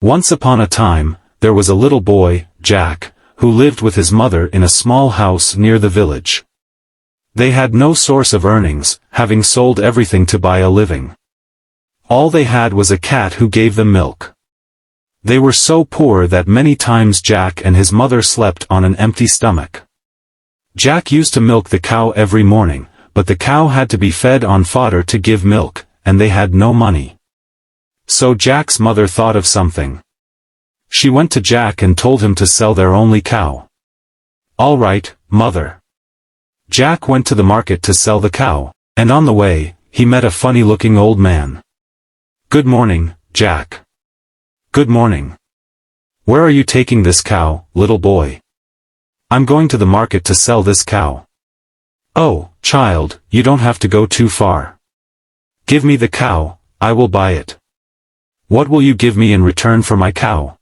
Once upon a time, there was a little boy, Jack, who lived with his mother in a small house near the village. They had no source of earnings, having sold everything to buy a living. All they had was a cat who gave them milk. They were so poor that many times Jack and his mother slept on an empty stomach. Jack used to milk the cow every morning, but the cow had to be fed on fodder to give milk, and they had no money. So Jack's mother thought of something. She went to Jack and told him to sell their only cow. "All right, mother." Jack went to the market to sell the cow, and on the way, he met a funny-looking old man. "Good morning, Jack." "Good morning. Where are you taking this cow, little boy?" "I'm going to the market to sell this cow." "Oh, child, you don't have to go too far. Give me the cow, I will buy it." "What will you give me in return for my cow?"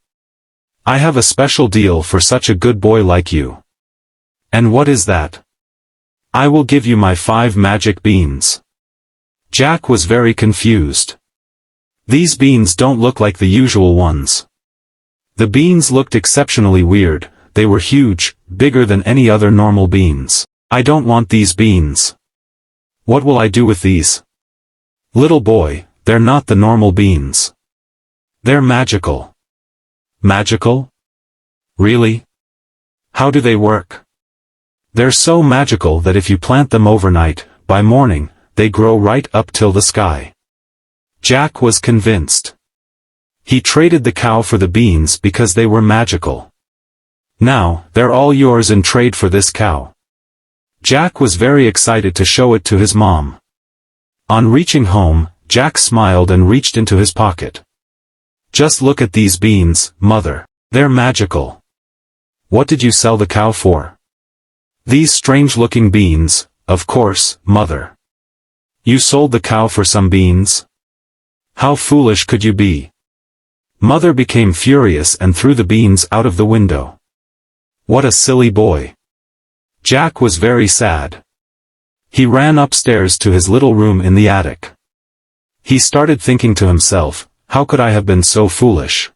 "I have a special deal for such a good boy like you." "And what is that?" "I will give you my 5 magic beans." Jack was very confused. These beans don't look like the usual ones. The beans looked exceptionally weird, they were huge, bigger than any other normal beans. "I don't want these beans. What will I do with these?" "Little boy, they're not the normal beans. They're magical." "Magical? Really? How do they work?" "They're so magical that if you plant them overnight, by morning, they grow right up till the sky." Jack was convinced. He traded the cow for the beans because they were magical. "Now, they're all yours in trade for this cow." Jack was very excited to show it to his mom. On reaching home, Jack smiled and reached into his pocket. "Just look at these beans, mother. They're magical." "What did you sell the cow for?" "These strange-looking beans, of course, mother." "You sold the cow for some beans? How foolish could you be?" Mother became furious and threw the beans out of the window. What a silly boy. Jack was very sad. He ran upstairs to his little room in the attic. He started thinking to himself, how could I have been so foolish?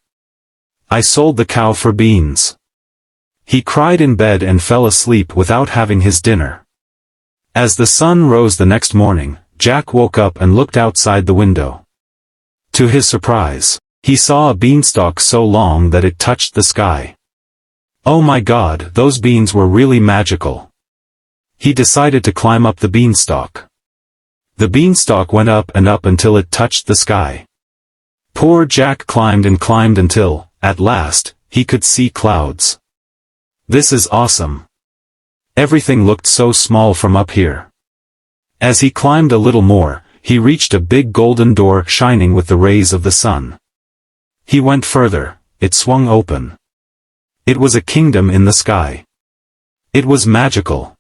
I sold the cow for beans. He cried in bed and fell asleep without having his dinner. As the sun rose the next morning, Jack woke up and looked outside the window. To his surprise, he saw a beanstalk so long that it touched the sky. Oh my God, those beans were really magical. He decided to climb up the beanstalk. The beanstalk went up and up until it touched the sky. Poor Jack climbed and climbed until, at last, he could see clouds. This is awesome. Everything looked so small from up here. As he climbed a little more, he reached a big golden door shining with the rays of the sun. He went further, it swung open. It was a kingdom in the sky. It was magical.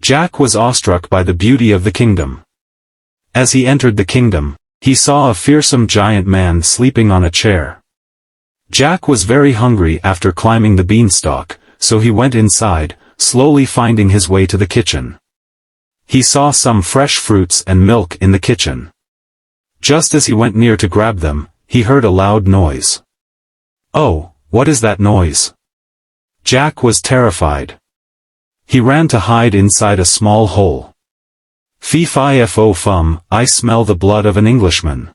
Jack was awestruck by the beauty of the kingdom. As he entered the kingdom, he saw a fearsome giant man sleeping on a chair. Jack was very hungry after climbing the beanstalk, so he went inside, slowly finding his way to the kitchen. He saw some fresh fruits and milk in the kitchen. Just as he went near to grab them, he heard a loud noise. Oh, what is that noise? Jack was terrified. He ran to hide inside a small hole. Fee-fi-fo-fum, I smell the blood of an Englishman.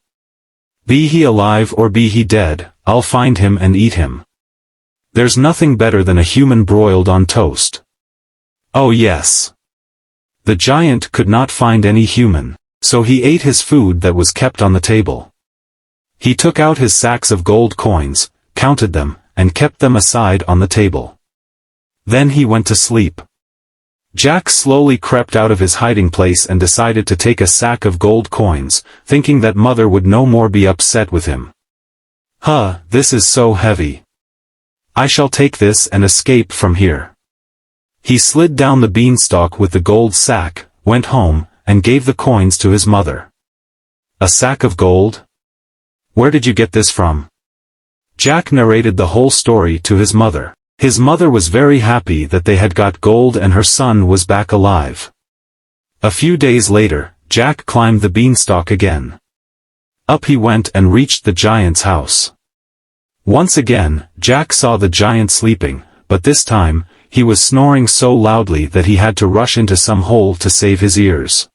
Be he alive or be he dead, I'll find him and eat him. There's nothing better than a human broiled on toast. Oh yes. The giant could not find any human, so he ate his food that was kept on the table. He took out his sacks of gold coins, counted them, and kept them aside on the table. Then he went to sleep. Jack slowly crept out of his hiding place and decided to take a sack of gold coins, thinking that Mother would no more be upset with him. Huh, this is so heavy. I shall take this and escape from here. He slid down the beanstalk with the gold sack, went home, and gave the coins to his mother. A sack of gold? Where did you get this from? Jack narrated the whole story to his mother. His mother was very happy that they had got gold and her son was back alive. A few days later, Jack climbed the beanstalk again. Up he went and reached the giant's house. Once again, Jack saw the giant sleeping, but this time, he was snoring so loudly that he had to rush into some hole to save his ears.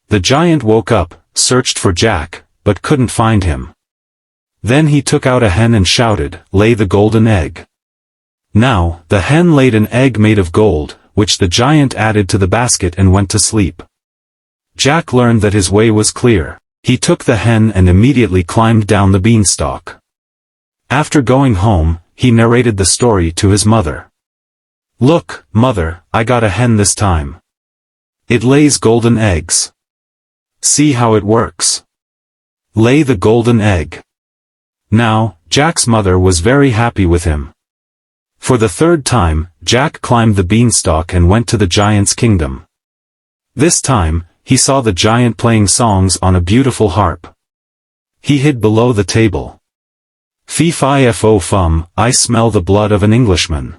The giant woke up, searched for Jack, but couldn't find him. Then he took out a hen and shouted, "Lay the golden egg." Now, the hen laid an egg made of gold, which the giant added to the basket and went to sleep. Jack learned that his way was clear. He took the hen and immediately climbed down the beanstalk. After going home, he narrated the story to his mother. "Look, mother, I got a hen this time. It lays golden eggs. See how it works. Lay the golden egg." Now, Jack's mother was very happy with him. For the third time, Jack climbed the beanstalk and went to the giant's kingdom. This time, he saw the giant playing songs on a beautiful harp. He hid below the table. "Fee-fi-fo-fum, I smell the blood of an Englishman.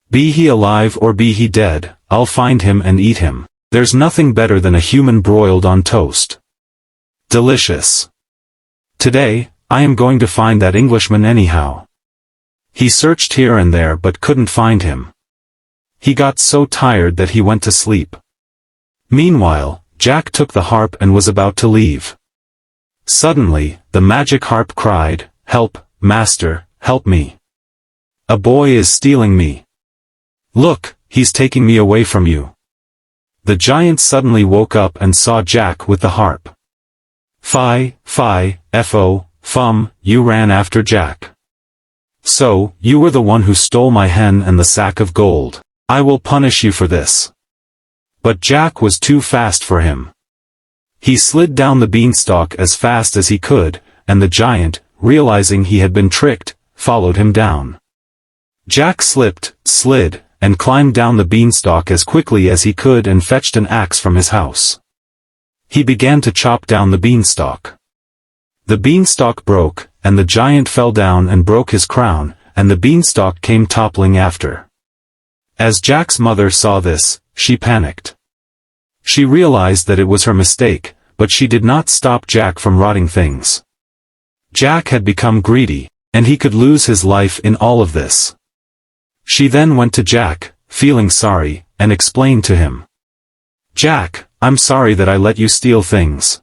Be he alive or be he dead, I'll find him and eat him. There's nothing better than a human broiled on toast. Delicious. Today, I am going to find that Englishman anyhow." He searched here and there but couldn't find him. He got so tired that he went to sleep. Meanwhile, Jack took the harp and was about to leave. Suddenly, the magic harp cried, "Help, master, help me. A boy is stealing me. Look, he's taking me away from you." The giant suddenly woke up and saw Jack with the harp. "Fie-fi-fo-fum, you ran after Jack. So, you were the one who stole my hen and the sack of gold. I will punish you for this." But Jack was too fast for him. He slid down the beanstalk as fast as he could, and the giant, realizing he had been tricked, followed him down. Jack slipped, slid, and climbed down the beanstalk as quickly as he could and fetched an axe from his house. He began to chop down the beanstalk. The beanstalk broke, and the giant fell down and broke his crown, and the beanstalk came toppling after. As Jack's mother saw this, she panicked. She realized that it was her mistake, but she did not stop Jack from rotting things. Jack had become greedy, and he could lose his life in all of this. She then went to Jack, feeling sorry, and explained to him. "Jack, I'm sorry that I let you steal things.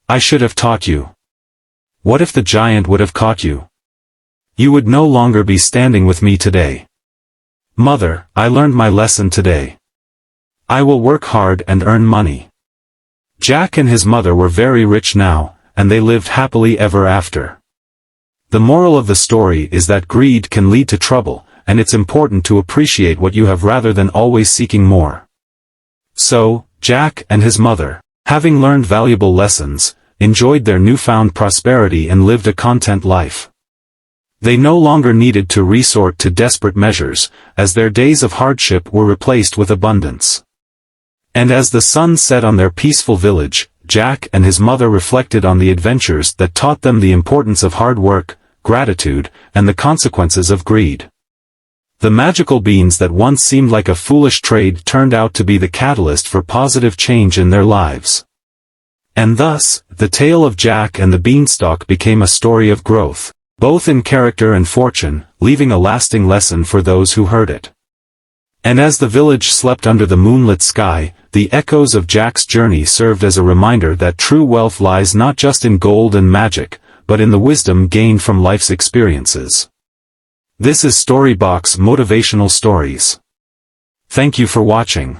I should have taught you. What if the giant would have caught you? You would no longer be standing with me today. Mother, I learned my lesson today. I will work hard and earn money." Jack and his mother were very rich now, and they lived happily ever after. The moral of the story is that greed can lead to trouble, and it's important to appreciate what you have rather than always seeking more. So, Jack and his mother, having learned valuable lessons, enjoyed their newfound prosperity and lived a content life. They no longer needed to resort to desperate measures, as their days of hardship were replaced with abundance. And as the sun set on their peaceful village, Jack and his mother reflected on the adventures that taught them the importance of hard work, gratitude, and the consequences of greed. The magical beans that once seemed like a foolish trade turned out to be the catalyst for positive change in their lives. And thus, the tale of Jack and the Beanstalk became a story of growth, both in character and fortune, leaving a lasting lesson for those who heard it. And as the village slept under the moonlit sky, the echoes of Jack's journey served as a reminder that true wealth lies not just in gold and magic, but in the wisdom gained from life's experiences. This is StoryBox Motivational Stories. Thank you for watching.